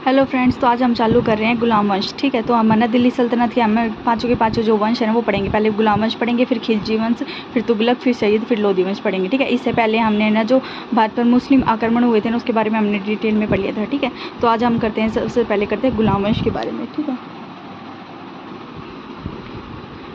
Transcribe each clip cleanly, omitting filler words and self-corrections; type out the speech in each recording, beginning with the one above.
Hello friends, तो आज हम चालू कर रहे हैं गुलाम वंश। ठीक है, तो हम ना दिल्ली सल्तनत के हमें पाँचों के पाँचों जो वंश है ना वो पढ़ेंगे। पहले गुलाम वंश पढ़ेंगे, फिर खिलजी वंश, फिर तुगलक, फिर सैयद, फिर लोधी वंश पढ़ेंगे। ठीक है, इससे पहले हमने ना जो भारत पर मुस्लिम आक्रमण हुए थे ना उसके बारे में हमने डिटेल में पढ़ लिया था। ठीक है, तो आज हम करते हैं, सबसे पहले करते हैं गुलाम वंश के बारे में। ठीक है,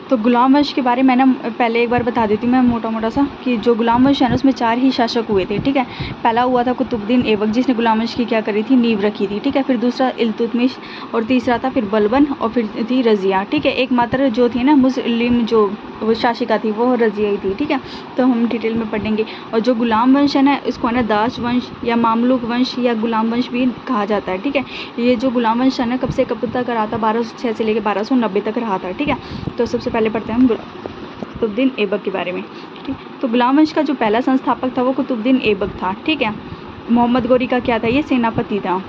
तो गुलाम वंश के बारे में ना पहले एक बार बता देती हूँ मैं मोटा मोटा सा कि जो गुलाम वंश है ना उसमें 4 ही शासक हुए थे। ठीक है, पहला हुआ था कुतुबुद्दीन ऐबक, जिसने गुलाम वंश की क्या करी थी, नींव रखी थी। ठीक है, फिर दूसरा इल्तुतमिश, और तीसरा था फिर बलबन, और फिर थी रजिया। ठीक है, एकमात्र जो थी ना मुस्लिम जो वो शासिका थी वो रजिया ही थी। ठीक है, तो हम डिटेल में पढ़ेंगे। और जो गुलाम वंश है ना इसको है ना दास वंश या मामलुक वंश या गुलाम वंश भी कहा जाता है। ठीक है, ये जो गुलाम वंश है ना कब से कब तक रहा था, 1206 से लेकर 1290 तक रहा था। ठीक है, तो सबसे पहले पढ़ते हैं हम कुतुबुद्दीन ऐबक के बारे में। ठीक, तो गुलाम वंश का जो पहला संस्थापक था वो कुतुबुद्दीन ऐबक था। ठीक है, मोहम्मद गोरी का क्या था, ये सेनापति था।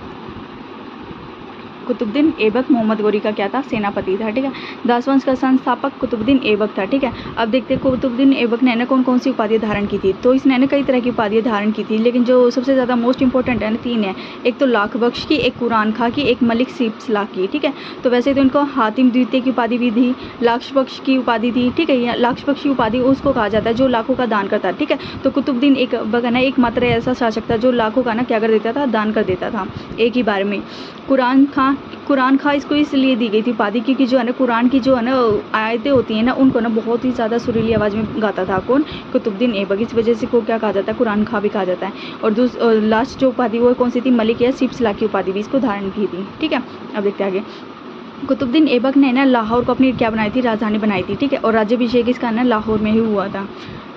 कुतुबुद्दीन ऐबक मोहम्मद गोरी का क्या था, सेनापति था। ठीक है, दास वंश का संस्थापक कुतुबुद्दीन ऐबक था। ठीक है, अब देखते हैं कुतुबुद्दीन ऐबक ने ना कौन कौन सी उपाधि धारण की थी। तो इसने ना कई तरह की उपाधियाँ धारण की थी, लेकिन जो सबसे ज़्यादा मोस्ट इंपॉर्टेंट है ना 3 है। एक तो लाख बख्श की, एक कुरान खां की, एक मलिक सिपसला की। ठीक है, तो वैसे तो इनको हातिम द्वितीय की उपाधि भी थी, लाख बख्श की उपाधि थी। ठीक है, लाख बख्श की उपाधि उसको कहा जाता है जो लाखों का दान करता है। ठीक है, तो कुतुबुद्दीन ऐबक है ना एकमात्र ऐसा शासक था जो लाखों का ना क्या कर देता था, दान कर देता था एक ही बार में। कुरान खां इसको इसलिए दी गई थी उपाधि क्योंकि जो है ना कुरान की जो है ना आयतें होती हैं ना उनको ना बहुत ही ज़्यादा सुरीली आवाज़ में गाता था कौन, कुतुबुद्दीन ऐबक। इस वजह से को क्या कहा जाता है, कुरान खां भी कहा जाता है। और लास्ट जो उपाधि वो कौन सी थी, मलिक या सिपसला की उपाधि भी इसको धारण की थी। ठीक है, अब देखते हैं आगे। कुतुबुद्दीन ऐबक ने ना लाहौर को अपनी क्या बनाई थी, राजधानी बनाई थी। ठीक है, और राज्याभिषेक इसका ना लाहौर में ही हुआ था।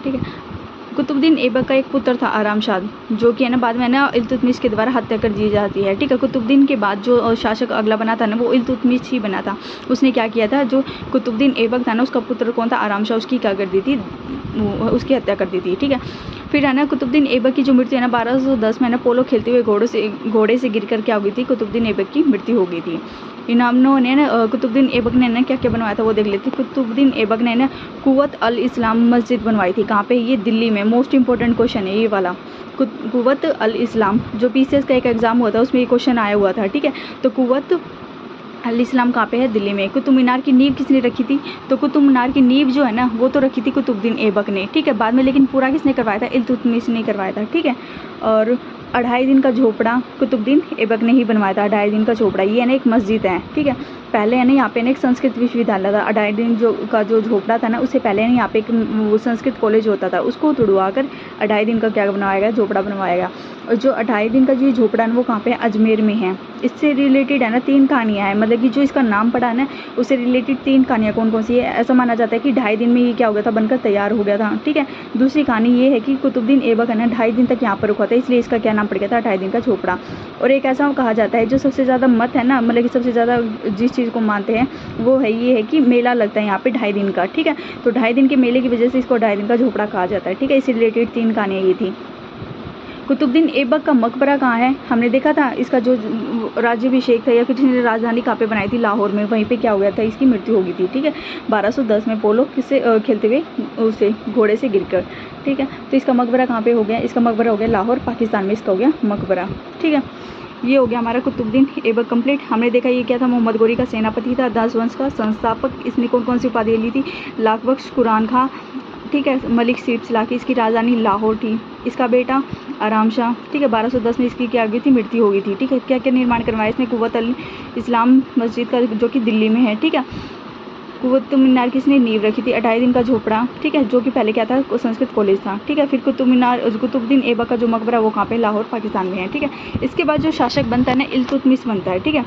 ठीक है, कुतुबुद्दीन ऐबक का एक पुत्र था आराम शाह, जो कि है ना बाद में ना इल्तुतमिश के द्वारा हत्या कर दी जाती है। ठीक है, कुतुबुद्दीन के बाद जो शासक अगला बना था ना वो इल्तुतमिश ही बना था। उसने क्या किया था, जो कुतुबुद्दीन ऐबक था ना उसका पुत्र कौन था, आराम शाह, उसकी क्या कर दी थी, उसकी हत्या कर दी थी। ठीक है, फिर है ना कुतुबुद्दीन ऐबक की जो मृत्यु है ना 1210 में ना पोलो खेलते हुए घोड़े से गिरकर क्या हो गई थी, कुतुबुद्दीन ऐबक की मृत्यु हो गई थी। इनामों ने ना कुतुबुद्दीन ऐबक ने ना क्या क्या बनवाया था वो देख लेते। कुतुबुद्दीन ऐबक ने ना कुव्वत अल इस्लाम मस्जिद बनवाई थी। कहाँ पे, ये दिल्ली में। मोस्ट इंपॉर्टेंट क्वेश्चन है ये वाला, कुव्वत अल इस्लाम। जो पीसीएस का एक एग्जाम हुआ था उसमें ये क्वेश्चन आया हुआ था। ठीक है, तो कुव्वत अल इस्लाम कहाँ पे है, दिल्ली में। कुतुब मीनार की नींव किसने रखी थी, तो कुतुब मीनार की नींव जो है ना वो तो रखी थी कुतुबुद्दीन ऐबक ने। ठीक है, बाद में लेकिन पूरा किसने करवाया था, इल्तुतमिश ने करवाया था। ठीक है, और 2.5 दिन का झोपड़ा कुतुबुद्दीन ऐबक ने ही बनवाया था। 2.5 दिन का झोपड़ा, ये है ना एक मस्जिद है। ठीक है, पहले है ना यहाँ पे ना एक संस्कृत विश्वविद्यालय था। 2.5 दिन जो झोपड़ा था ना उससे पहले ना यहाँ पे एक वो संस्कृत कॉलेज होता था, उसको तुड़वा कर 2.5 दिन का क्या बनवाया गया, झोपड़ा बनवाया गया। और जो 2.5 दिन का जो झोपड़ा है वो कहाँ पे, अजमेर में है। इससे रिलेटेड है ना 3 कहानियाँ हैं, मतलब कि जो इसका नाम पड़ा है ना उससे रिलेटेड 3 कहानियाँ कौन कौन सी है। ऐसा माना जाता है कि 2.5 दिन में ये क्या हो गया था, बनकर तैयार हो गया था। ठीक है, दूसरी कहानी ये है कि कुतुबुद्दीन ऐबक है ना 2.5 दिन तक यहाँ पर रुका था, इसलिए इसका क्या नाम पड़ गया था, 2.5 दिन का झोपड़ा। और एक ऐसा कहा जाता है जो सबसे ज़्यादा मत है ना, मतलब कि सबसे ज़्यादा जिस चीज़ को मानते हैं वो है ये है कि मेला लगता है यहाँ पे 2.5 दिन का। ठीक है, तो 2.5 दिन के मेले की वजह से इसको 2.5 दिन का झोपड़ा कहा जाता है। ठीक है, इससे रिलेटेड 3 कहानियाँ ये थी। कुतुबुद्दीन ऐबक का मकबरा कहाँ है, हमने देखा था। इसका जो राज्याभिषेक था या फिर इसने राजधानी कहाँ पे बनाई थी, लाहौर में। वहीं पे क्या हो गया था, इसकी मृत्यु हो गई थी। ठीक है, 1210 में पोलो किससे खेलते हुए उसे घोड़े से गिरकर। ठीक है, तो इसका मकबरा कहाँ पे हो गया, इसका मकबरा हो गया लाहौर, पाकिस्तान में इसका हो गया मकबरा। ठीक है, ये हो गया हमारा कुतुबुद्दीन ऐबक कंप्लीट। हमने देखा ये क्या था, मोहम्मद गोरी का सेनापति था, दास वंश का संस्थापक। इसने कौन कौन सी उपाधि ली थी, लाख बख्श, कुरान खां। ठीक है, मलिक सिपसला की, इसकी राजधानी लाहौर थी। इसका बेटा आराम शाह। ठीक है, 1210 में इसकी क्या हुई थी, मृत्यु हो गई थी। ठीक है, क्या क्या निर्माण करवाया इसने, कुव्वत अल इस्लाम मस्जिद का जो कि दिल्ली में है। ठीक है, कुतुब मीनार की इसने नींव रखी थी, 2.5 दिन का झोपड़ा। ठीक है, जो कि पहले क्या था, संस्कृत कॉलेज था। ठीक है, फिर कुतुबुद्दीन ऐबक का जो मकबरा वो कहाँ पे, लाहौर, पाकिस्तान में है। ठीक है, इसके बाद जो शासक बनता है ना इल्तुतमिश बनता है। ठीक है,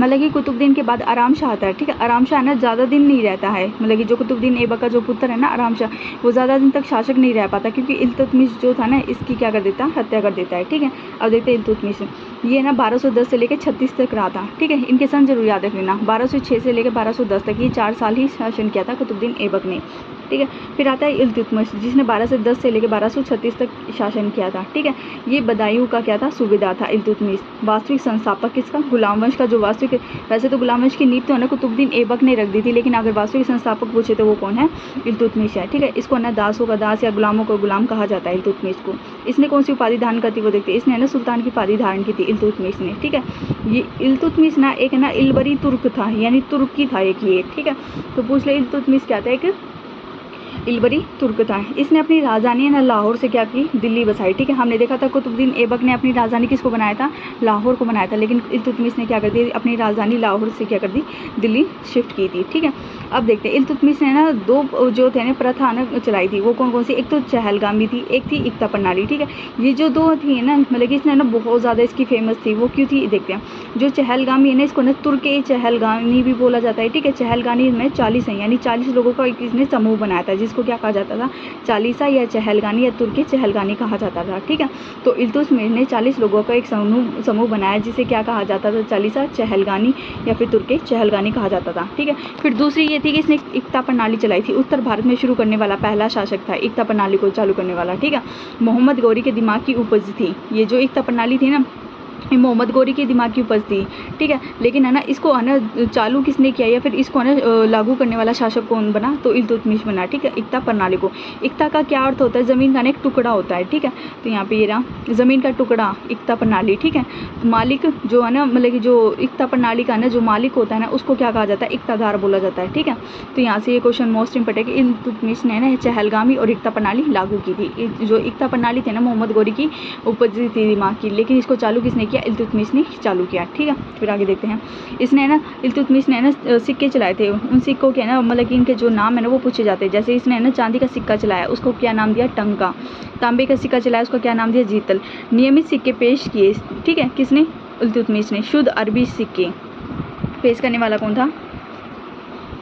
मतलब कि कुतुबुद्दीन के बाद आराम शाह आता है। ठीक है, आराम शाह ना ज़्यादा दिन नहीं रहता है, मतलब कि जो कुतुबुद्दीन ऐबक का जो पुत्र है ना आराम शाह, वो ज़्यादा दिन तक शासक नहीं रह पाता क्योंकि इल्तुतमिश जो था ना इसकी क्या कर देता, हत्या कर देता है। ठीक है, अब देखते हैं इल्तुतमिश, ये ना 1210 से लेकर 36 तक रहा था। ठीक है, इनके सन जरूर याद रख लेना, 1206 से लेकर 1210 तक, ये 4 साल ही शासन किया था कुतुबुद्दीन ऐबक ने। ठीक है। फिर आता है इल्तुतमिश, जिसने 1210 से लेकर 1236 तक शासन किया था, ठीक है। ये बदायूं का क्या था, सूबेदार था इल्तुतमिश। वास्तविक संस्थापक किसका, गुलाम वंश का जो वास्तविक, वैसे तो गुलाम वंश की नींव तो है ना कुतुबुद्दीन ऐबक ने रख दी थी, लेकिन अगर वास्तविक संस्थापक पूछे तो वो कौन है, इल्तुतमिश है, ठीक है। इसको ना दासों का दास या गुलामों का गुलाम कहा जाता है इल्तुतमिश को। इसने कौन सी उपाधि धारण करती वो देखते हैं। इसने ना सुल्तान की उपाधि धारण की थी इल्तुतमिश ने, ठीक है। ये इल्तुतमिश ना एक ना इलबरी तुर्क था, यानी तुर्की था एक ये, ठीक है। तो पूछ ले इल्तुतमिश क्या था, एक इलबरी तुर्क था। इसने अपनी राजधानी ना लाहौर से क्या की, दिल्ली बसाई, ठीक है। हमने देखा था कुतुबुद्दीन ऐबक ने अपनी राजधानी किसको बनाया था, लाहौर को बनाया था, लेकिन इल्तुतमिश ने क्या कर दी, अपनी राजधानी लाहौर से क्या कर दी, दिल्ली शिफ्ट की थी, ठीक है। अब देखते हैं इल्तुतमिश ने ना दो जो थे ना प्रथा ना चलाई थी, वो कौन कौन सी, एक तो चहलगामी थी, एक थी इक्ता प्रणाली, ठीक है। ये जो दो थी ना, मतलब कि इसने ना बहुत ज़्यादा इसकी फेमस थी, वो क्यों थी देखते हैं। जो चहलगामी है ना, इसको ना तुर्के चहलगामी भी बोला जाता है, ठीक है। चहलगामी में 40 है, यानी 40 लोगों का एक इसने समूह बनाया था, जिसको क्या कहा जाता था, चालीसा या चहलगानी या तुर्की चहलगानी कहा जाता था, ठीक है। तो इल्तुतमिश ने 40 लोगों का एक समूह बनाया, जिसे क्या कहा जाता था, चालीसा चहलगानी या फिर तुर्की चहलगानी कहा जाता था, ठीक है। फिर दूसरी ये थी कि इसने इक्ता प्रणाली चलाई थी, उत्तर भारत में शुरू करने वाला पहला शासक था इक्ता प्रणाली को चालू करने वाला, ठीक है। मोहम्मद गौरी के दिमाग की उपज थी ये जो इक्ता प्रणाली थी ना, मोहम्मद गौरी के दिमाग की उपज थी, ठीक है। लेकिन है ना इसको है ना चालू किसने किया या फिर इसको है ना लागू करने वाला शासक कौन बना, तो इल्तुतमिश बना, ठीक है। इक्ता प्रणाली को, इक्ता का क्या अर्थ होता है, ज़मीन का ना एक टुकड़ा होता है, ठीक है। तो यहाँ पे ये रहा ज़मीन का टुकड़ा, इक्ता प्रणाली, ठीक है। मालिक जो है ना, मतलब कि जो इक्ता प्रणाली का ना जो मालिक होता है ना, उसको क्या कहा जाता है, इक्तादार बोला जाता है, ठीक है। तो यहाँ से ये क्वेश्चन मोस्ट इंपॉर्टेंट है कि इल्तुतमिश ने ना चहलगामी और इक्ता प्रणाली लागू की थी। जो इक्ता प्रणाली थी ना मोहम्मद गौरी की उपज थी दिमाग की, लेकिन इसको चालू किसने किया, इल्तुतमिश ने चालू किया, ठीक है। फिर आगे देखते हैं। इसने ना इल्तुतमिश ने ना सिक्के चलाए थे, उन सिक्कों के ना मतलब कि इनके जो नाम है ना वो पूछे जाते हैं। जैसे इसने ना चांदी का सिक्का चलाया, उसको क्या नाम दिया, टंका। तांबे का सिक्का चलाया, उसको क्या नाम दिया, जीतल। नियमित सिक्के पेश किए, ठीक है, किसने, इल्तुतमिश ने। शुद्ध अरबी सिक्के पेश करने वाला कौन था,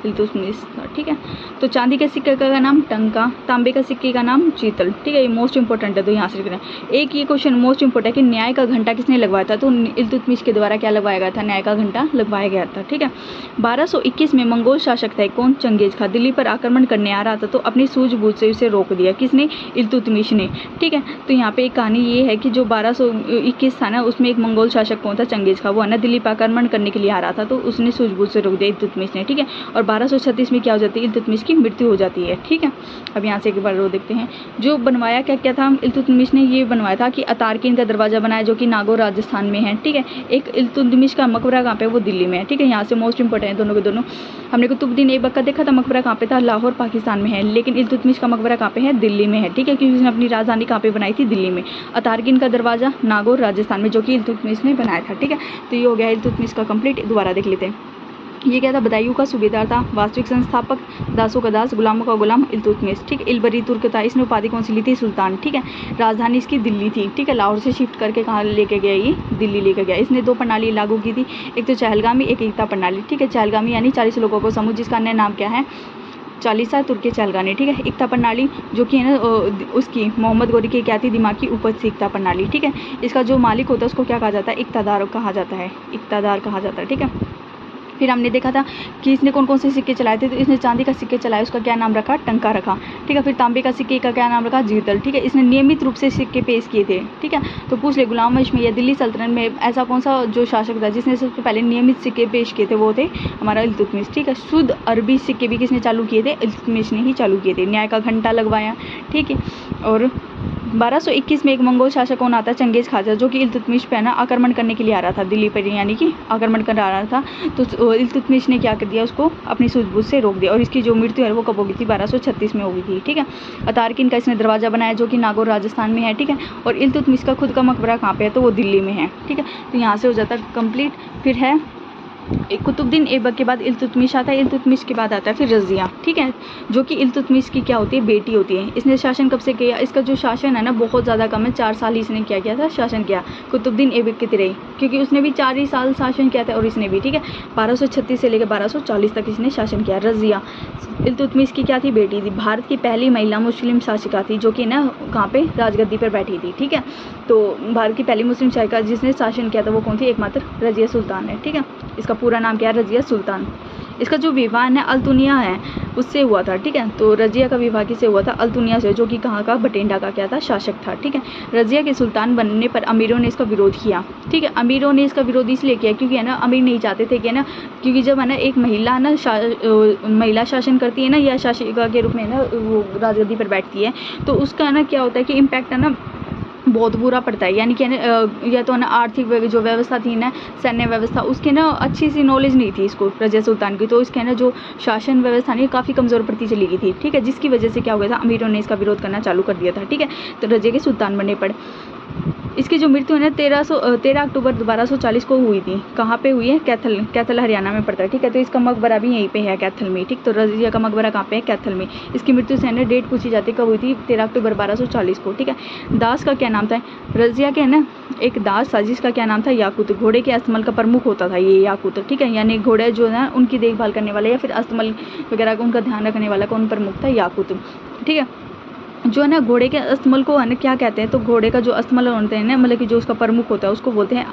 इल्तुतमिश था, ठीक है। तो चांदी के सिक्के का नाम टंका, तांबे का सिक्के का नाम चीतल, ठीक है। ये मोस्ट इंपॉर्टेंट है, तो यहाँ से एक ये क्वेश्चन मोस्ट इंपॉर्टेंट है कि न्याय का घंटा किसने लगवाया था, तो इल्तुतमिश के द्वारा क्या लगवाया गया था, न्याय का घंटा लगवाया गया था, ठीक है। 1221 में मंगोल शासक था कौन, चंगेज खान, दिल्ली पर आक्रमण करने आ रहा था, तो अपनी सूझबूझ से उसे रोक दिया, किसने, इल्तुतमिश ने, ठीक है। तो यहाँ पे एक कहानी ये है कि जो 1221 था ना, उसमें एक मंगोल शासक कौन था, चंगेज खान, वो है ना दिल्ली पर आक्रमण करने के लिए आ रहा था, तो उसने सूझबूझ से रोक दिया इल्तुतमिश ने, ठीक है। और 1236 में क्या हो जाती है, इल्तुतमिश की मृत्यु हो जाती है, ठीक है। अब यहाँ से एक बार वो देखते हैं जो बनवाया क्या क्या था इल्तुतमिश ने, ये बनवाया था कि अतारकीन का दरवाजा बनाया, जो कि नागौर राजस्थान में है, ठीक है। एक इल्तुतमिश का मकबरा कहाँ पे, वो दिल्ली में है, ठीक है। यहाँ से मोस्ट इंपॉर्टेंट है दोनों के दोनों। हमने कुतुबुद्दीन ऐबक का देखा था मकबरा कहाँ पे था, लाहौर पाकिस्तान में है, लेकिन इल्तुतमिश का मकबरा कहाँ पे है, दिल्ली में है, ठीक है, क्योंकि उसने अपनी राजधानी कहाँ पे बनाई थी, दिल्ली में। अतारकीन का दरवाजा नागौर राजस्थान में, जो कि इल्तुतमिश ने बनाया था, ठीक है। तो ये हो गया इल्तुतमिश का कंप्लीट। दोबारा देख लेते हैं। ये क्या था, बदायूं का सूबेदार था, वास्तविक संस्थापक, दासों का दास, गुलामों का गुलाम, इल्तुतमिश, ठीक। इलबरी तुर्क था, इसने उपाधि कौन सी ली थी, सुल्तान, ठीक है। राजधानी इसकी दिल्ली थी, ठीक है। लाहौर से शिफ्ट करके कहाँ लेके गया, ये दिल्ली लेके गया। इसने 2 प्रणाली लागू की थी, एक तो चहलगामी, एक इक्ता प्रणाली, ठीक है। चहलगामी यानी 40 लोगों को समूह, जिसका अन्य नाम क्या है, चालीसा तुर्की चहलगानी, ठीक है। इक्ता प्रणाली जो कि है ना उसकी मोहम्मद गौरी की क्या थी, दिमाग की उपज से इक्ता प्रणाली, ठीक है। इसका जो मालिक होता है उसको क्या कहा जाता है, इक्तादार कहा जाता है, इक्तादार कहा जाता है, ठीक है। फिर हमने देखा था कि इसने कौन कौन से सिक्के चलाए थे, तो इसने चांदी का सिक्के चलाया, उसका क्या नाम रखा, टंका रखा, ठीक है। फिर तांबे का सिक्के का क्या नाम रखा, जीतल, ठीक है। इसने नियमित रूप से सिक्के पेश किए थे, ठीक है। तो पूछ ले गुलाम वंश में या दिल्ली सल्तनत में ऐसा कौन सा जो शासक था जिसने सबसे पहले नियमित सिक्के पेश किए थे, वो थे हमारा इल्तुतमिश, ठीक है। शुद्ध अरबी सिक्के भी किसने चालू किए थे, इल्तुतमिश ने ही चालू किए थे। न्याय का घंटा लगवाया, ठीक है। और 1221 में एक मंगोल शासक कौन आता है, चंगेज खान, जो कि इल्तुतमिश पे ना आक्रमण करने के लिए आ रहा था दिल्ली पर, यानी कि आक्रमण कर रहा था। तो इल्तुतमिश ने क्या कर दिया, उसको अपनी सूझबूझ से रोक दिया, और इसकी जो मृत्यु है वो कब हो गई थी, 1236 में हो गई थी, ठीक है। अतारकीन का इसने दरवाजा बनाया, जो कि नागौर राजस्थान में है, ठीक है। और इल्तुतमिश का खुद का मकबरा कहाँ पे है, तो वो दिल्ली में है, ठीक है। तो यहाँ से हो जाता है कंप्लीट। फिर है कुतुबुद्दीन ऐबक के बाद इल्तुतमिश आता है, इल्तुतमिश के बाद आता है फिर रज़िया, ठीक है, जो कि इल्तुतमिश की क्या होती है, बेटी होती है। इसने शासन कब से किया, इसका जो शासन है ना बहुत ज़्यादा कम है, 4 साल ही इसने क्या किया था, शासन किया, कुतुबुद्दीन ऐबक की तरह, क्योंकि उसने भी 4 ही साल शासन किया था और इसने भी, ठीक है। 1236 से लेकर 1240 तक इसने शासन किया। रज़िया इल्तुतमिश की क्या थी, बेटी थी, भारत की पहली महिला मुस्लिम शासिका थी, जो कि ना कहाँ पे, राजगद्दी पर बैठी थी, ठीक है। तो भारत की पहली मुस्लिम शासिका जिसने शासन किया था वो कौन थी, एकमात्र रज़िया सुल्तान है, ठीक है। इसका पूरा नाम क्या है, रज़िया सुल्तान। इसका जो विवाह है अल्तुनिया है उससे हुआ था, ठीक है। तो रजिया का विवाह किससे हुआ था? अल्तुनिया से, जो कि कहाँ का? बठिंडा का क्या था? शासक था, ठीक है। रजिया के सुल्तान बनने पर अमीरों ने इसका विरोध किया, ठीक है। अमीरों ने इसका विरोध इसलिए किया क्योंकि है ना अमीर नहीं चाहते थे कि है ना, क्योंकि जब है ना एक महिला ना महिला शासन करती है ना या शासिका के रूप में ना वो राजगद्दी पर बैठती है, तो उसका ना क्या होता है कि इम्पैक्ट है ना बहुत बुरा पड़ता है। यानी कि या तो ना आर्थिक जो व्यवस्था थी ना, सैन्य व्यवस्था, उसके ना अच्छी सी नॉलेज नहीं थी इसको रजिया सुल्तान की, तो इसके ना जो शासन व्यवस्था नहीं काफ़ी कमज़ोर पड़ती चली गई थी, ठीक है। जिसकी वजह से क्या हो गया था, अमीरों ने इसका विरोध करना चालू कर दिया था, ठीक है। तो रजिया के सुल्तान बनने पर इसकी जो मृत्यु है ना 13 अक्टूबर 1240 को हुई थी। कहाँ पे हुई है? कैथल, कैथल हरियाणा में पड़ता है, ठीक है। तो इसका मकबरा भी यहीं पे है कैथल में, ठीक। तो रजिया का मकबरा कहाँ पे है? कैथल में। इसकी मृत्यु से है ना डेट पूछी जाती है कब हुई थी? 13 अक्टूबर 1240 को, ठीक है। दास का क्या नाम था? रजिया के है ना एक दास था जिसका क्या नाम था? याकूत। घोड़े के अस्तमल का प्रमुख होता था ये याकूत, ठीक है। यानी घोड़े जो है उनकी देखभाल करने वाला या फिर अस्तमल वगैरह का उनका ध्यान रखने वाला कौन प्रमुख था? याकूत, ठीक है। जो है ना घोड़े के अस्तमल को है ना क्या कहते हैं? तो घोड़े का जो अस्तमल होते हैं ना, मतलब कि जो उसका प्रमुख होता है उसको बोलते हैं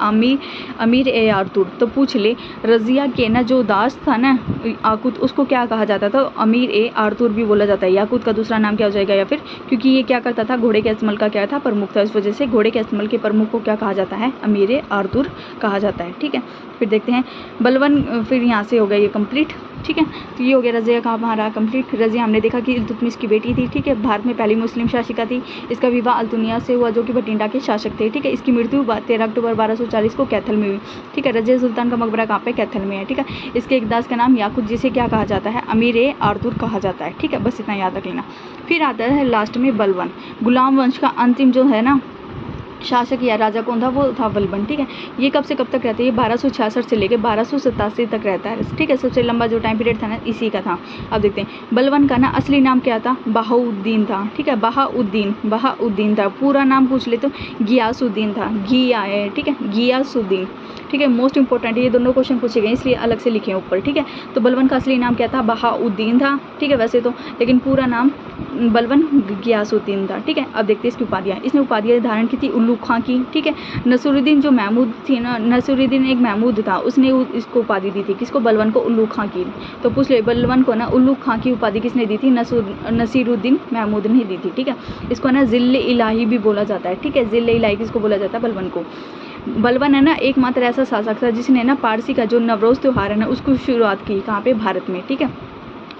अमीर ए आर्तुर। तो पूछ ले, रजिया के ना जो दास था ना याकूत, उसको क्या कहा जाता था? अमीर ए आर्तुर भी बोला जाता है। याकूत का दूसरा नाम क्या हो जाएगा? या फिर क्योंकि ये क्या करता था? घोड़े के अस्तमल का क्या था? प्रमुख था। इस वजह से घोड़े के अस्तमल के प्रमुख को क्या कहा जाता है? अमीर ए आर्तुर कहा जाता है, ठीक है। फिर देखते हैं बलवन, फिर यहाँ से हो गया ये कंप्लीट, ठीक है। तो ये हो गया रजिया का हमारा कंप्लीट। रजिया हमने देखा कि इल्तुतमिश की बेटी थी, ठीक है। भारत में पहली मुस्लिम शासिका थी। इसका विवाह अल्तुनिया से हुआ जो कि बठिंडा के शासक थे, ठीक है। इसकी मृत्यु 13 अक्टूबर 1240 को कैथल में हुई, ठीक है। रजिया सुल्तान का मकबरा कहाँ पे? कैथल में है, ठीक है। इसके एक दास का नाम याकूत, जिसे क्या कहा जाता है? अमीर ए आर्तुर कहा जाता है, ठीक है। बस इतना याद रख लेना। फिर आता है लास्ट में बलवन। गुलाम वंश का अंतिम जो है ना शासक या राजा कौन था? वो था बलबन, ठीक है। ये कब से कब तक रहता है? ये 1266 से लेकर 1287 तक रहता है, ठीक है। सबसे लंबा जो टाइम पीरियड था ना इसी का था। अब देखते हैं बलबन का ना असली नाम क्या था? बहाउद्दीन था, ठीक है। बहाउद्दीन था। पूरा नाम पूछ ले तो गियासुद्दीन था, घिया है, ठीक है। गियासुद्दीन, ठीक है। मोस्ट इंपॉर्टेंट ये दोनों क्वेश्चन पूछे गए इसलिए अलग से लिखे ऊपर, ठीक है। तो बलबन का असली नाम क्या था? बहाउद्दीन था, ठीक है वैसे तो, लेकिन पूरा नाम बलबन गियासुद्दीन था, ठीक है। अब देखते हैं इसकी उपाधियाँ। इसने उपाधियाँ धारण की थी उल्लू खां की, ठीक है। नसरुद्दीन जो महमूद थी ना, नसरुद्दीन एक महमूद था, उसने इसको उपाधि दी थी, किसको? बलबन को उल्लू खां की। तो पूछ ले बलबन को ना उल्लू खां की उपाधि किसने दी थी? नसीरुद्दीन महमूद ने दी थी, ठीक है। इसको ना जिले इलाही भी बोला जाता है, ठीक है। जिले इलाही किसको बोला जाता है? बलबन को। बलबन है ना एकमात्र ऐसा शासक था जिसने ना पारसी का जो नवरोज त्यौहार है ना उसको शुरुआत की, कहाँ पे? भारत में, ठीक है।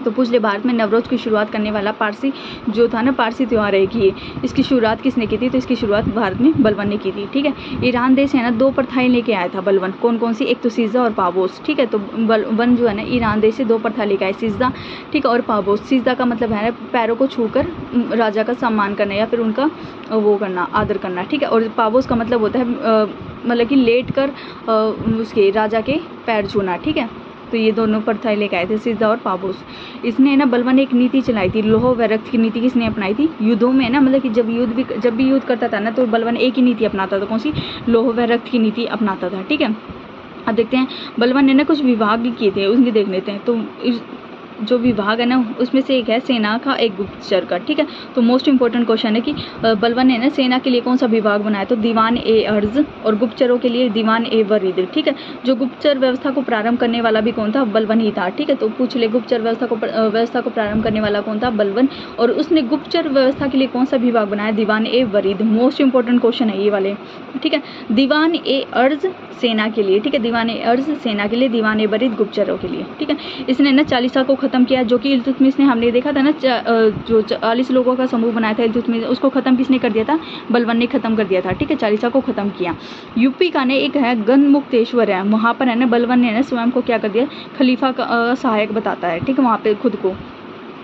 तो पूछ ले भारत में नवरोज की शुरुआत करने वाला पारसी जो था ना, पारसी त्यौहार है कि इसकी शुरुआत किसने की थी? तो इसकी शुरुआत भारत में बलबन ने की थी, ठीक है। ईरान देश है ना 2 प्रथाएं लेके आया था बलबन। कौन कौन सी? एक तो सिज्दा और पाबोस, ठीक है। तो बलबन जो है ना ईरान देश से 2 प्रथा लेके आए, सिज्दा, ठीक है, और पाबोस। सिज्दा का मतलब है ना पैरों को छूकर राजा का सम्मान करना या फिर उनका वो करना, आदर करना, ठीक है। और पाबोस का मतलब होता है मतलब कि लेट कर उसके राजा के पैर छूना, ठीक है। तो ये दोनों प्रथाएं लेके आए थे, सिज्दा और पाबोस। इसने ना बलबन ने एक नीति चलाई थी, लोह वैरक्त की नीति किसने अपनाई थी? युद्धों में ना, मतलब कि जब भी युद्ध करता था ना तो बलबन एक ही नीति अपनाता था, कौन सी? लोह वैरक्त की नीति अपनाता था, ठीक है। अब देखते हैं बलबन ने ना कुछ विभाग किए थे, उनके देख लेते हैं। तो जो विभाग है ना उसमें से एक है सेना का, एक गुप्तचर का, ठीक है। तो मोस्ट इंपॉर्टेंट क्वेश्चन है कि बलबन ने ना सेना के लिए कौन सा विभाग बनाया? तो दीवान ए अर्ज, और गुप्तचरों के लिए दीवान ए वरीद, ठीक है। जो गुप्तचर व्यवस्था को प्रारंभ करने वाला भी कौन था? बलबन ही था, ठीक है। तो पूछ ले गुप्तचर व्यवस्था को प्रारंभ करने वाला कौन था? बलबन। और उसने गुप्तचर व्यवस्था के लिए कौन सा विभाग बनाया? दीवान ए वरीद। मोस्ट इंपॉर्टेंट क्वेश्चन है ये वाले, ठीक है। दीवान ए अर्ज सेना के लिए, ठीक है। दीवान ए अर्ज सेना के लिए, दीवान ए वरीद गुप्तचरों के लिए, ठीक है। इसने ना 40 को खत्म किया, जो कि इल्तुतमिश ने, हमने देखा था ना जो 40 लोगों का समूह बनाया था इल्तुतमिश, उसको खत्म किसने कर दिया था? बलबन ने खत्म कर दिया था, ठीक है। 40 को खत्म किया। यूपी का ने एक है गंधमुक्तेश्वर है, वहाँ पर है ना बलबन ने ना स्वयं को क्या कर दिया? खलीफा का सहायक बताता है, ठीक है, वहाँ पे खुद को।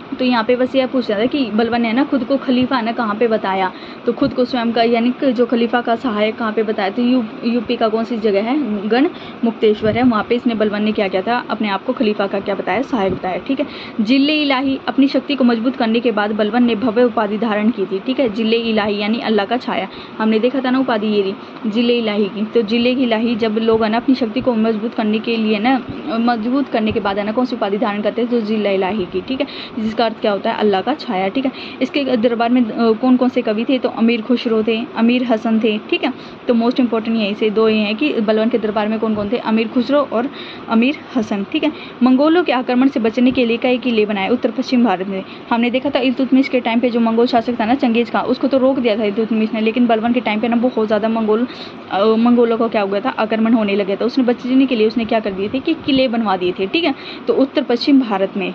तो यहाँ पे बस यह पूछ रहा था कि बलबन ने ना खुद को खलीफा ना कहाँ पे बताया? तो खुद को स्वयं का, यानी कि जो खलीफा का सहायक कहाँ पे बताया? तो यूपी का कौन सी जगह है? गण मुक्तेश्वर है, वहाँ पे इसने बलबन ने क्या किया था? अपने आप को खलीफा का क्या बताया? सहायक बताया, ठीक है। जिले इलाही, अपनी शक्ति को मजबूत करने के बाद बलबन ने भव्य उपाधि धारण की थी, ठीक है। जिले इलाही यानी अल्लाह का छाया, हमने देखा था ना उपाधि ये रही जिले इलाही की। तो जिले इलाही जब लोग है ना अपनी शक्ति को मजबूत करने के लिए ना, मजबूत करने के बाद है ना कौन सी उपाधि धारण करते हैं? तो जिले इलाही की, ठीक है। जिसका अर्थ क्या होता है, अल्लाह का छाया। ठीक है, इसके दरबार में कौन कौन से कवि थे, तो अमीर खुसरो थे, अमीर हसन थे। ठीक है, तो मोस्ट इंपॉर्टेंट यहीं से दो ये हैं कि बलबन के दरबार में कौन कौन थे, अमीर खुसरो और अमीर हसन। ठीक है, मंगोलों के आक्रमण से बचने के लिए कई किले बनाए उत्तर पश्चिम भारत में। हमने देखा था इल्तुतमिश के टाइम पे जो मंगोल शासक था ना, चंगेज खान, उसको तो रोक दिया था इल्तुतमिश ने, लेकिन बलबन के टाइम पे ना बहुत ज़्यादा मंगोलों का क्या हो गया था, आक्रमण होने लगा था। उसने बचने के लिए उसने क्या कर दिए थे कि किले बनवा दिए थे। ठीक है, तो उत्तर पश्चिम भारत में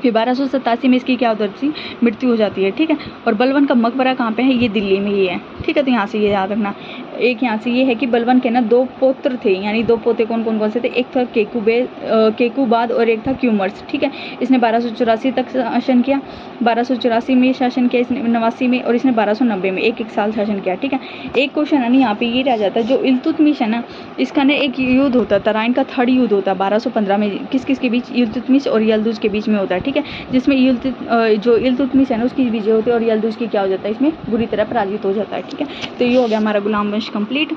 फिर 1287 में इसकी क्या होती है, मृत्यु हो जाती है। ठीक है, और बलबन का मकबरा कहाँ पे है, ये दिल्ली में ही है। ठीक है, तो यहाँ से ये याद रखना। एक यहाँ से ये है कि बलबन के ना दो पुत्र थे, यानी दो पोते कौन कौन से थे, एक था केकुबाद और एक था क्यूमर्स। ठीक है, इसने 1284 तक शासन किया, 1284 में शासन किया इसने, 89 में, और इसने 1290 में एक साल शासन किया। ठीक है, एक क्वेश्चन है ना यहाँ पे ये रह जाता है, जो इल्तुतमिश है ना, इसका ना एक युद्ध होता है, तराइन का थर्ड युद्ध होता है 1215 में, किस किस के बीच, इल्तुतमिश और यल्दुज के बीच में होता है। ठीक है, जिसमें जो इल्तुतमिश है ना उसकी विजय होती है और यल्दुज की क्या हो जाता है, इसमें बुरी तरह पराजित हो जाता है। ठीक है, तो ये हो गया हमारा गुलाम वंश कंप्लीट।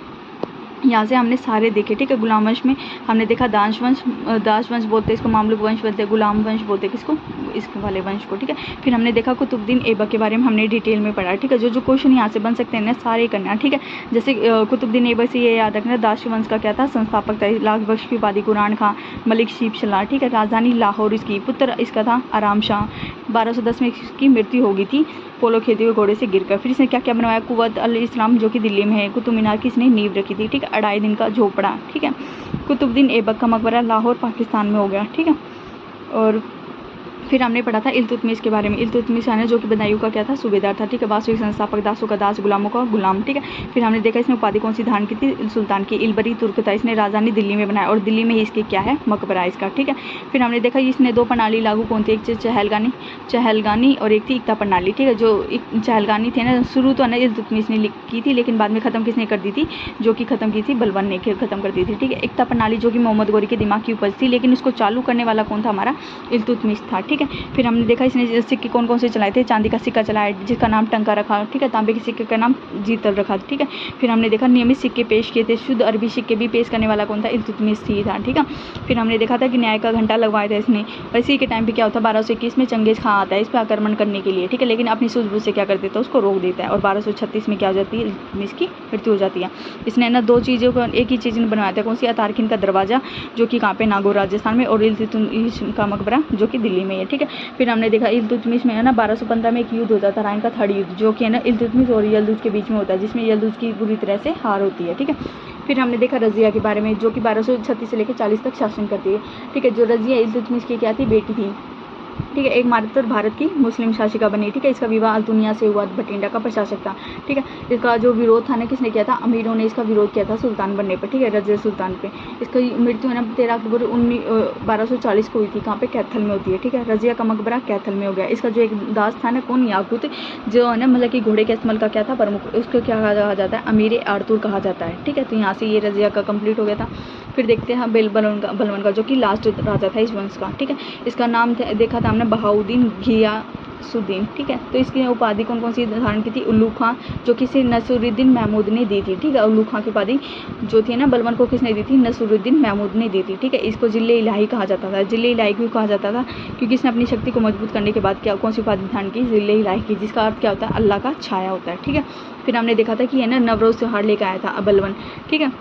यहाँ से हमने सारे देखे। ठीक है, गुलाम वंश में हमने देखा दास वंश बोलते हैं इसको, मामलुक वंश बोलते हैं, गुलाम वंश बोलते हैं किसको, इस वाले वंश को। ठीक है, फिर हमने देखा कुतुबुद्दीन ऐबक के बारे में हमने डिटेल में पढ़ा। ठीक है, जो क्वेश्चन यहाँ से बन सकते हैं ना सारे करना। ठीक है, जैसे कुतुबुद्दीन ऐबक से ये याद रखना, दास वंश का क्या था, संस्थापक था, लाख बख्श की उपाधि कुरान खां, मलिक शीपशला। ठीक है, राजधानी लाहौर इसकी, पुत्र इसका था आराम शाह। 1210 में इसकी मृत्यु हो गई थी पोलो खेलते हुए घोड़े से गिरकर। फिर इसने क्या क्या बनवाया, कुव्वत अल इस्लाम जो कि दिल्ली में है, कुतुब मीनार की इसने नींव रखी थी। ठीक है, 2.5 दिन का झोपड़ा। ठीक है, कुतुबुद्दीन ऐबक का मकबरा लाहौर पाकिस्तान में हो गया। ठीक है, और फिर हमने पढ़ा था इल्तुतमिश के बारे में। इल्तुतमिश है जो कि बदायूं का क्या था, सूबेदार था। ठीक है, वास्तविक संस्थापक, दासों का दास, गुलामों का गुलाम। ठीक है, फिर हमने देखा इसने उपाधि कौन सी धारण की थी, सुल्तान की। इलबरी तुर्क था, इसने राजधानी दिल्ली में बनाया और दिल्ली में ही इसकी क्या है, मकबरा इसका। ठीक है, फिर हमने देखा इसने दो प्रणाली लागू कौन थी, एक चहलगानी और एक थी इक्ता प्रणाली। ठीक है, जो चहलगानी थे ना, शुरू तो ना इल्तुतमिश ने की थी, लेकिन बाद में खत्म किसने कर दी थी, जो कि खत्म की थी बलबन ने खत्म कर दी थी। ठीक है, इक्ता प्रणाली जो कि मोहम्मद गौरी के दिमाग की उपज थी, लेकिन उसको चालू करने वाला कौन था, हमारा इल्तुतमिश था। ठीक है, फिर हमने देखा इसने सिक्के कौन कौन से चलाए थे, चांदी का सिक्का चलाया जिसका नाम टंका रखा। ठीक है, तांबे के सिक्के का नाम जीतल रखा। ठीक है, फिर हमने देखा नियमित सिक्के पेश किए थे, शुद्ध अरबी सिक्के भी पेश करने वाला कौन था, इल्तुतमिश ही था। ठीक है, फिर हमने देखा था कि न्याय का घंटा लगवाया था इसने। इसी के टाइम पे क्या होता है, 1221 में चंगेज खां आता है इस पर आक्रमण करने के लिए। ठीक है, लेकिन अपनी सूझबूझ से क्या कर देता है, उसको रोक देता है, और 1236 में क्या हो जाती है, इल्तुतमिश की मृत्यु हो जाती है। इसने ना दो चीज़ों को एक ही चीज़ बनाया था, कौन सी, अतारखिन का दरवाजा जो कि कहाँ पे, नागौर राजस्थान में, और इल्तुतमिश का मकबरा जो कि दिल्ली में है। ठीक है, फिर हमने देखा इल्तुतमिश में है ना 1215 में एक युद्ध होता था, तराइन का थर्ड युद्ध, जो कि है ना इल्तुतमिश और यल्दुज के बीच में होता है, जिसमें यल्दुज की बुरी तरह से हार होती है। ठीक है, फिर हमने देखा रजिया के बारे में, जो कि 1236 से लेकर 40 तक शासन करती है। ठीक है, जो रजिया इल्तुतमिश की क्या थी, बेटी थी। ठीक है, एक मात्र भारत की मुस्लिम शासिका बनी। ठीक है, इसका विवाह अल्तुनिया से हुआ, बठिंडा का प्रशासक था। ठीक है, इसका जो विरोध था ना, किसने किया था, अमीरों ने इसका विरोध किया था सुल्तान बनने पर। ठीक है, रजिया सुल्तान पे। इसकी मृत्यु है ना 13 अक्टूबर 1240 को हुई थी, कहाँ पे, कैथल में होती है। ठीक है, रजिया का मकबरा कैथल में हो गया। इसका जो एक दास था ना, कौन, याकूत, जो है ना मतलब कि घोड़े के इस्तेमाल का क्या था, प्रमुख, उसको क्या कहा जाता है, अमीर आर्तुर कहा जाता है। ठीक है, तो यहाँ से ये रजिया का कंप्लीट हो गया था। फिर देखते हैं बलबन का जो कि लास्ट राजा था इस वंश का। ठीक है, इसका नाम देखा था हमने बहाउद्दीन घियासुद्दीन। ठीक है, तो इसकी उपाधि कौन कौन सी धारण की थी, उल्लू खां, जो किसी नसरुद्दीन महमूद ने दी थी। ठीक है, उल्लू खां की उपाधि जो थी ना बलबन को किसने दी थी, नसरुद्दीन महमूद ने दी थी। ठीक है, इसको जिले इलाही कहा जाता था। जिले इलाही क्यों कहा जाता था, क्योंकि इसने अपनी शक्ति को मजबूत करने के बाद क्या कौन सी उपाधि धारण की, जिले इलाही की, जिसका अर्थ क्या होता है, अल्लाह का छाया होता है। ठीक है, फिर हमने देखा था कि है ना नवरोज त्योहार लेकर आया था बलबन। ठीक है,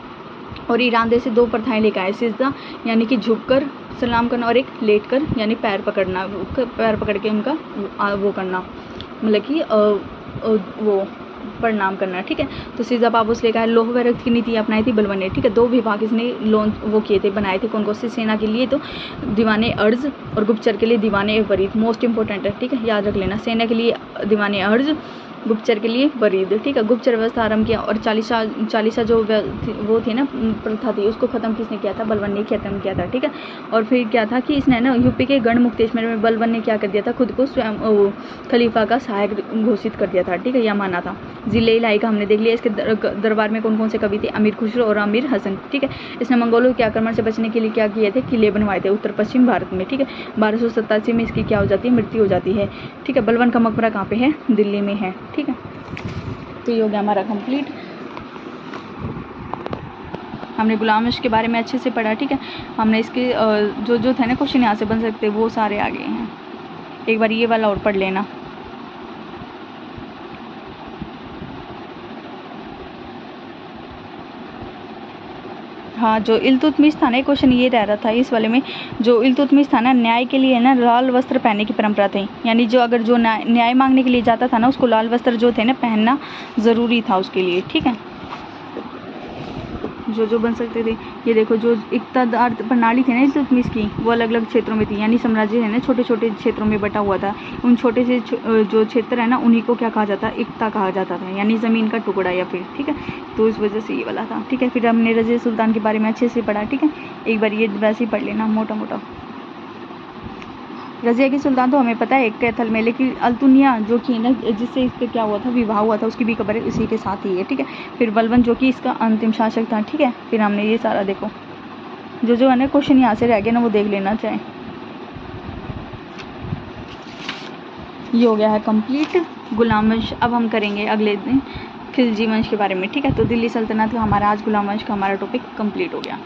और ईरान देश से दो प्रथाएं लेकर आए, सिजदा यानी कि झुककर सलाम करना, और एक लेटकर यानी पैर पकड़ना, पैर पकड़ के उनका वो करना, मतलब कि वो प्रणाम करना। ठीक है, तो सिजदा पाबोस लेकर आए। लोह व रक्त की नीति अपनाई थी बलबन ने। ठीक है, दो विभाग इसने वो किए थे, बनाए थे, कौन कौन से, सेना के लिए तो दीवाने अर्ज और गुप्तचर के लिए दीवाने वरीद। मोस्ट इंपॉर्टेंट है। ठीक है, याद रख लेना, सेना के लिए दीवाने अर्ज, गुप्तचर के लिए वरीद। ठीक है, गुप्तचर व्यवस्था आरंभ किया, और चालीसा जो वो थी ना प्रथा थी, उसको खत्म किसने किया था, बलबन ने खत्म किया था। ठीक है, और फिर क्या था कि इसने ना यूपी के गढ़ मुक्तेश्वर में बलबन ने क्या कर दिया था, खुद को स्वयं खलीफा का सहायक घोषित कर दिया था। ठीक है, यह माना था। जिले इलाही का हमने देख लिया। इसके दरबार में कौन कौन से कवि थे, अमीर खुसरो और अमीर हसन। ठीक है, इसने मंगोलों के आक्रमण से बचने के लिए क्या किए थे, किले बनवाए थे उत्तर पश्चिम भारत में। ठीक है, 1287 में इसकी क्या हो जाती है, मृत्यु हो जाती है। ठीक है, बलबन का मकबरा कहाँ पे है, दिल्ली में है। ठीक है, तो ये हो गया हमारा कंप्लीट। हमने गुलाम वंश के बारे में अच्छे से पढ़ा। ठीक है, हमने इसके जो थे ना क्वेश्चन यहाँ से बन सकते वो सारे आ गए हैं। एक बार ये वाला और पढ़ लेना। हाँ, जो इल्तुतमिश था ना, क्वेश्चन ये रह रहा था इस वाले में, जो इल्तुतमिश था ना, न्याय के लिए ना लाल वस्त्र पहनने की परंपरा थी। यानी जो अगर जो न्याय मांगने के लिए जाता था ना, उसको लाल वस्त्र जो थे ना पहनना ज़रूरी था उसके लिए, ठीक है। जो बन सकते थे, ये देखो, जो इक़्तिदार प्रणाली थी ना इल्तुतमिश की, वो अलग अलग क्षेत्रों में थी। यानी साम्राज्य है ना छोटे छोटे क्षेत्रों में बटा हुआ था। उन छोटे से जो क्षेत्र है ना, उन्हीं को क्या कहा जाता है, इक़्ता कहा जाता था, यानी ज़मीन का टुकड़ा या फिर, ठीक है। तो इस वजह से ये वाला था, ठीक है। फिर हमने रज़िया सुल्तान के बारे में अच्छे से पढ़ा, ठीक है। एक बार ये वैसे ही पढ़ लेना मोटा मोटा। रज़िया की सुल्तान तो हमें पता है एक कैथल में, लेकिन अल्तुनिया जो कि ना जिससे इसका क्या हुआ था, विवाह हुआ था, उसकी भी खबर इसी के साथ ही है, ठीक है। फिर बलबन जो कि इसका अंतिम शासक था, ठीक है। फिर हमने ये सारा देखो, जो है ना क्वेश्चन यहाँ से रह गया ना, वो देख लेना चाहे। ये हो गया है कंप्लीट गुलाम वंश। अब हम करेंगे अगले दिन खिलजी वंश के बारे में, ठीक है। तो दिल्ली सल्तनत का हमारा आज गुलाम वंश का हमारा टॉपिक कंप्लीट हो गया।